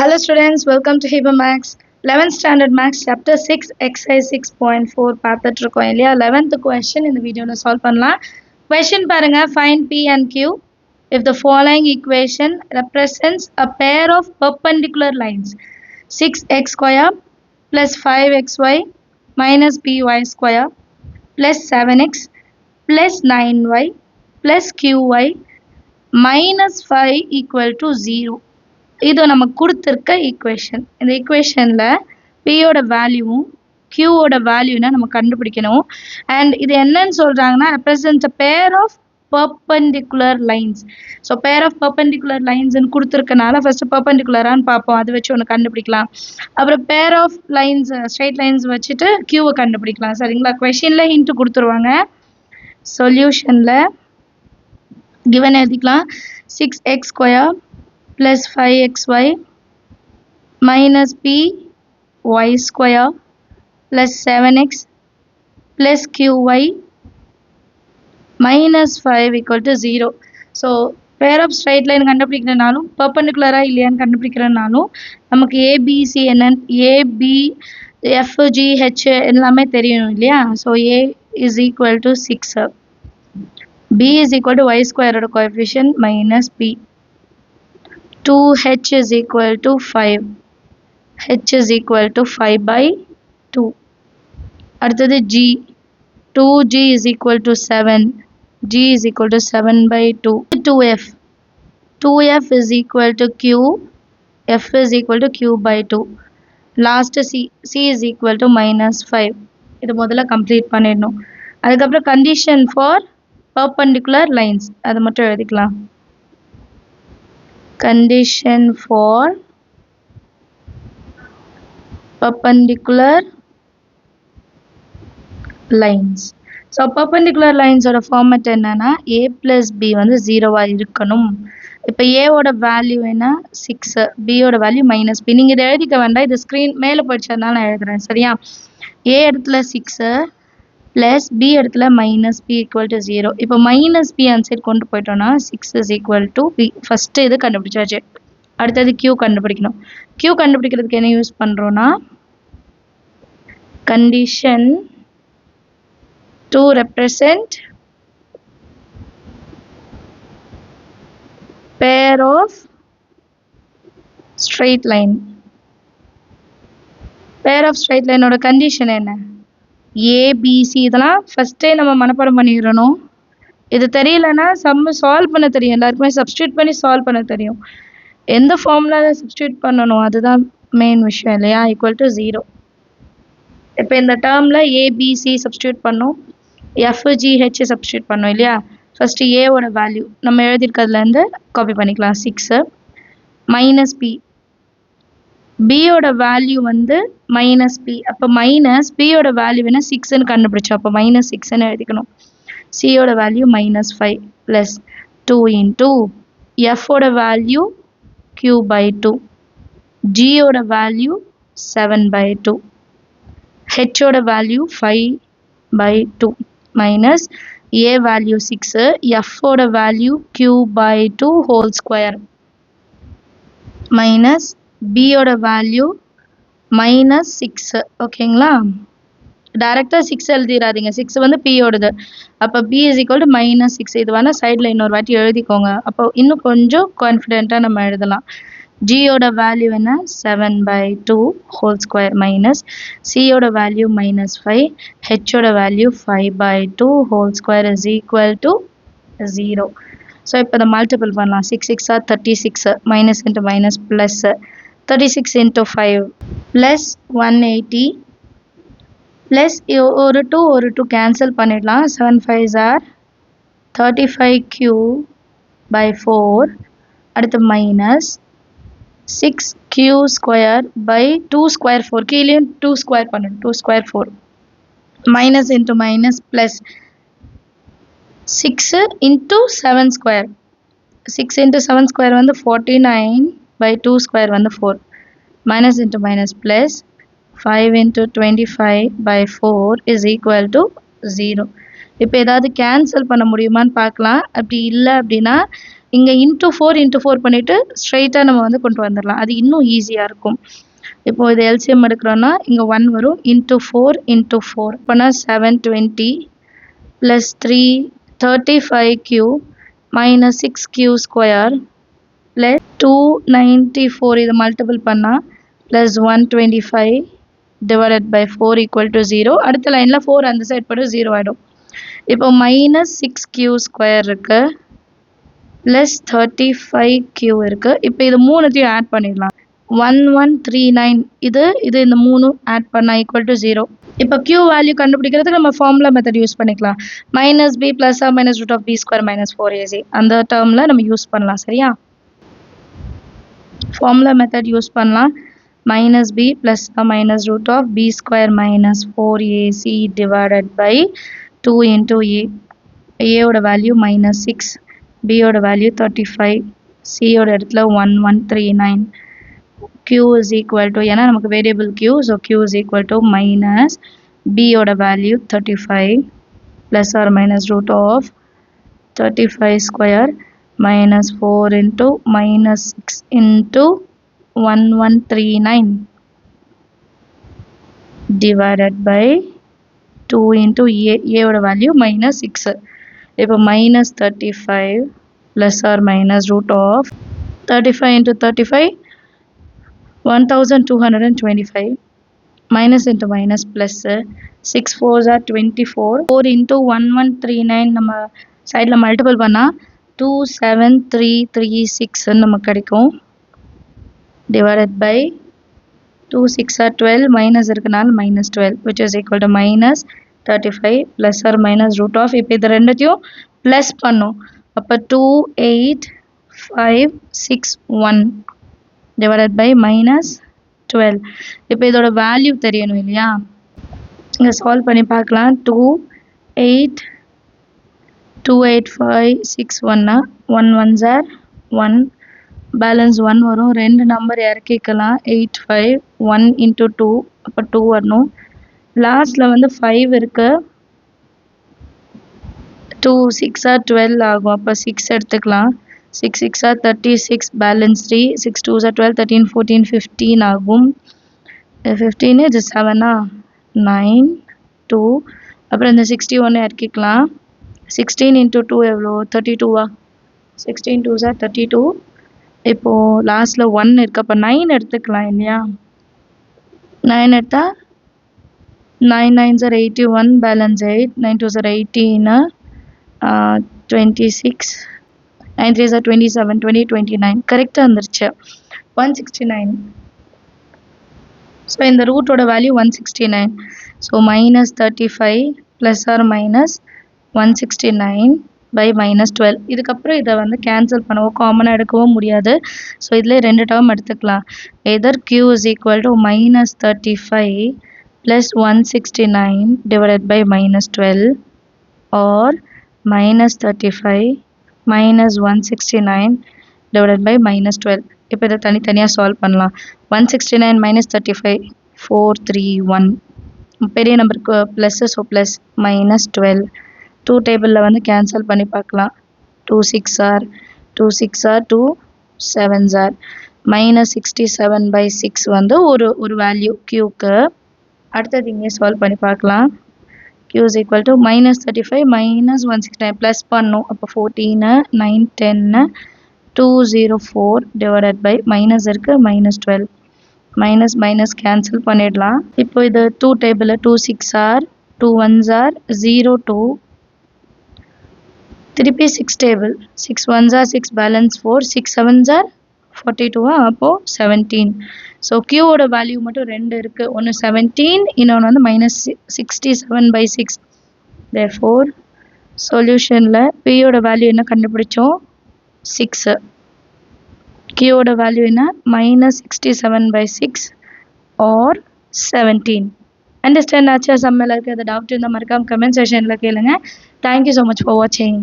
Hello students, welcome to Hiba Max. 11th Standard Max Chapter 6 Exercise 6.4 பார்த்துட்டு இருக்கோம் இல்லையா 11th question இந்த வீடியோவில் சால்வ் பண்ணலாம். Question பாருங்க, find P and Q if the following equation represents a pair of perpendicular lines 6x square plus 5xy minus by square plus 7x plus 9y plus qy minus 5 equal to 0. இது நமக்கு கொடுத்துருக்க equation. இந்த ஈக்குவேஷனில் பியோட வேல்யூவும் கியூவோட வேல்யூனா நம்ம கண்டுபிடிக்கணும். And இது என்னன்னு சொல்கிறாங்கன்னா represent a pair of perpendicular lines. So pair of perpendicular லைன்ஸ்ன்னு கொடுத்துருக்கனால ஃபஸ்ட்டு பர்பெண்டிகுலரான்னு பார்ப்போம், அதை வச்சு ஒன்று கண்டுபிடிக்கலாம். அப்புறம் pair of lines straight lines வச்சுட்டு கியூவை கண்டுபிடிக்கலாம். சரிங்களா? கொஷினில் ஹிண்ட்டு கொடுத்துருவாங்க. சொல்யூஷனில் கிவன் எழுதிக்கலாம். 6x square plus 5xy minus p y square plus 7x plus qy minus 5 equal to 0. So pair of straight line கண்டுபிடிக்கிறனாலும் perpendicular இல்லையான்னு கண்டுபிடிக்கிறனாலும் நமக்கு ABC என்ன AB FG எல்லாமே தெரியும் இல்லையா? So A is equal to 6, B is equal to y square coefficient minus p, 2h is equal to 5, h is equal to 5 by 2. அடுத்தது g, 2g is equal to 7, g is equal to 7 by 2. 2f, 2f is equal to q, f is equal to q by 2. Last c, c is equal to minus 5. இது முதல்ல complete பண்ணிடணும். அதுக்கப்புறம் condition for perpendicular lines அது மட்டும் எழுதிக்கலாம். Condition for perpendicular lines. So perpendicular lines ஓட format என்னன்னா a plus b வந்து 0வா இருக்கணும். இப்போ a ஓட வேல்யூ என்ன 6, b ஓட வேல்யூ மைனஸ் b. நீங்கள் இதை எழுதிக்க வேண்டாம், இது ஸ்க்ரீன் மேலே போயிடுச்சதுனால நான் எழுதுறேன். சரியா? a இடத்துல 6 plus b இடத்துல minus b equal to 0. இப்போ minus b ஆன்சர் கொண்டு போயிட்டோம்னா 6 is equal to b. First இது கண்டுபிடிச்சாச்சு. அடுத்தது q கண்டுபிடிக்கணும். q கண்டுபிடிக்கிறதுக்கு என்ன யூஸ் பண்ணுறோன்னா condition to represent pair of straight line. pair of straight line ஓட condition என்ன? ஏபிசி இதெல்லாம் ஃபஸ்ட்டே நம்ம மனப்பாடம் பண்ணிடணும். இது தெரியலன்னா சம்மு சால்வ் பண்ண தெரியும், எல்லாருக்குமே சப்ஸ்டியூட் பண்ணி சால்வ் பண்ண தெரியும். எந்த ஃபார்முலாவில் சப்ஸ்டியூட் பண்ணணும் அதுதான் மெயின் விஷயம் இல்லையா? Equal to 0. இப்போ இந்த டேர்மில் ஏபிசி சப்ஸ்டியூட் பண்ணோம், எஃப்ஜிஹெச் சப்ஸ்டியூட் பண்ணோம் இல்லையா? ஃபஸ்ட்டு ஏவோட வேல்யூ நம்ம எழுதியிருக்கிறதுலேருந்து காப்பி பண்ணிக்கலாம். 6 மைனஸ் பி, பியோட வேல்யூ வந்து மைனஸ் பி. அப்போ மைனஸ் பியோட வேல்யூ என்ன 6ன்னு கண்டுபிடிச்சோம், அப்போ மைனஸ் 6ன்னு எழுதிக்கணும். சியோட வேல்யூ minus 5 ப்ளஸ் 2 இன்டூ எஃபோட வேல்யூ q by 2, ஜியோட வேல்யூ 7 by 2, ஹெச்சோட value 5 by 2 minus A value 6, எஃபோட value q by 2 whole square minus பியோட வேல்யூ மைனஸ் 6. ஓகேங்களா? டைரெக்டாக 6 எழுதிடாதீங்க, 6 வந்து பியோடது. அப்போ B is equal to minus 6. இது வேணால் சைடில் இன்னொரு வாட்டி எழுதிக்கோங்க, அப்போ இன்னும் கொஞ்சம் கான்ஃபிடென்ட்டாக நம்ம எழுதலாம். ஜியோட வேல்யூ என்ன 7 by 2 ஹோல் ஸ்கொயர் மைனஸ் சியோட வேல்யூ minus 5, ஹெச்சோட value 5 by 2 whole square is equal to 0. So இப்போ இதை மல்டிபிள் பண்ணலாம். 6 6 36, minus into minus plus 36 into 5 plus 180 plus ஒரு 2 கேன்சல் பண்ணிடலாம். 7 5s are 35q by 4. அடுத்து minus 6q square by 2 square 4. கீழேயும் 2 square பண்ணணும், 2 square 4 minus into minus plus 6 into 7 square. 6 into 7 square வந்து 49 by 2 square வந்து 4 minus into minus plus 5 into 25 by 4 is equal to 0. இப்போ ஏதாவது cancel பண்ண முடியுமான்னு பார்க்கலாம். அப்படி இல்லை அப்படின்னா இங்கே இன்ட்டு ஃபோர் பண்ணிவிட்டு ஸ்ட்ரைட்டாக நம்ம வந்து கொண்டு வந்துடலாம். அது இன்னும் ஈஸியாக இருக்கும். இப்போ இது எல்சிஎம் எடுக்கிறோன்னா இங்கே 1 வரும். இன்ட்டு ஃபோர் அப்போனா 720 ப்ளஸ் 335 மைனஸ் 6 ஸ்கொயர் ப்ளஸ் 294 இதை மல்டிபிள் பண்ணால் plus 125 divided by 4 equal to 0. அடுத்த லைனில் 4 அந்த சைட் போய்ட்டு 0 ஆகிடும். இப்போ மைனஸ் 6q ஸ்கொயர் இருக்கு ப்ளஸ் 35q இருக்கு. இப்போ இது மூணுத்தையும் ஆட் பண்ணிடலாம். 1139 இது இந்த மூணு ஆட் பண்ணால் ஈக்குவல் டு 0. இப்போ q வேல்யூ கண்டுபிடிக்கிறதுக்கு நம்ம ஃபார்முலா மெத்தட் யூஸ் பண்ணிக்கலாம். Minus B plus or minus root of B square minus 4ac அந்த டேர்மில் நம்ம யூஸ் பண்ணலாம். சரியா? ஃபார்முலா மெத்தட் யூஸ் பண்ணலாம். Minus B plus or minus root of B square minus 4ac divided by 2 into a. a ஓட value minus 6, b ஓட value 35, c ஓட இடத்துல 1139. q is equal to, ஏன்னா நமக்கு variable q, so q is equal to minus b ஓட value 35 plus or minus root of 35 square minus 4 into minus 6 into 1139 divided by 2 into a ஓட value minus 6. இப்போ minus 35 plus or minus root of 35 into 35 1225 minus into minus plus 6 4s are 24. 4 into 1139 நம்ம சைடில் multiple பண்ணால் 27336 நமக்கு கிடைக்கும். Divided by 2 6 are 12 minus இருக்கனால minus 12 which is equal to minus 35 plus or minus root of, இப்போ இது ரெண்டுத்தையும் ப்ளஸ் பண்ணும். அப்போ 28561 divided by minus 12. இப்போ இதோட வேல்யூ தெரியணும் இல்லையா? இங்கே சால்வ் பண்ணி பார்க்கலாம். 28561 1 1s are 1 பேலன்ஸ் 1 வரும். ரெண்டு நம்பர் இறக்கிக்கலாம். 85 1 into 2 அப்போ 2 வரணும். லாஸ்ட்டில் வந்து 5 இருக்கு. 2 6 are 12 ஆகும். அப்போ 6 எடுத்துக்கலாம். 6 6 are 36 பேலன்ஸ் 3 6 2s are 12 13 14 15 ஆகும். 15 இது 7 9 2 அப்புறம் இந்த 61 இறக்கிக்கலாம். 16 into 2 எவ்வளோ? 32 16 2s are 32. இப்போது லாஸ்ட்டில் 1 இருக்குது. அப்போ 9 எடுத்துக்கலாம் இல்லையா? 9 எடுத்தால் 9 9s are 81 balance 8 9 2s are 18 26 9 3s are 27 20 29 கரெக்டாக வந்துருச்சு. 169. ஸோ இந்த ரூட்டோட value 169. So minus 35 plus or minus 169 by minus 12. இதுக்கப்புறம் இதை வந்து கேன்சல் பண்ணவோ காமனாக எடுக்கவோ முடியாது. ஸோ இதில் ரெண்டு டேர்ம் எடுத்துக்கலாம். Either q is equal to minus 35 plus 169 divided by minus 12 or minus 35 minus 169 divided by minus 12. இப்போ இதை தனித்தனியாக சால்வ் பண்ணலாம். 169 minus 35 431. பெரிய நம்பருக்கு ப்ளஸ், ஸோ ப்ளஸ் மைனஸ் 12. 2 டேபிளில் வந்து கேன்சல் பண்ணி பார்க்கலாம். 2 6 are 2 2 7s are minus 67 by 6 வந்து ஒரு வேல்யூ க்யூக்கு. அடுத்தது இங்கே சால்வ் பண்ணி பார்க்கலாம். q is equal to minus 35 minus 169 plus பண்ணும். அப்போ 14 9 10 204 divided by minus இருக்கு minus 12 minus minus cancel பண்ணிடலாம். இப்போ இது 2 டேபிள் 2 6 are 2 1s are 0 2 திருப்பி 6 table 6 1s are 6 balance 4 6 7s are 42 அப்போ 17. ஸோ க்யூவோட வேல்யூ மட்டும் ரெண்டு இருக்குது. ஒன்று 17 இன்னொன்று வந்து minus 67 by 6. therefore சொல்யூஷனில் பியோட வேல்யூ என்ன கண்டுபிடிச்சோம்? 6. க்யூவோட வேல்யூ என்ன? minus 67 by 6 or 17. அண்டர்ஸ்டாண்ட் ஆச்சா? சம்மில் இருக்க ஏதாவது டவுட் இருந்தால் மறக்காம கமெண்ட் செஷனில் கேளுங்க. தேங்க்யூ ஸோ மச் ஃபார் வாட்சிங்.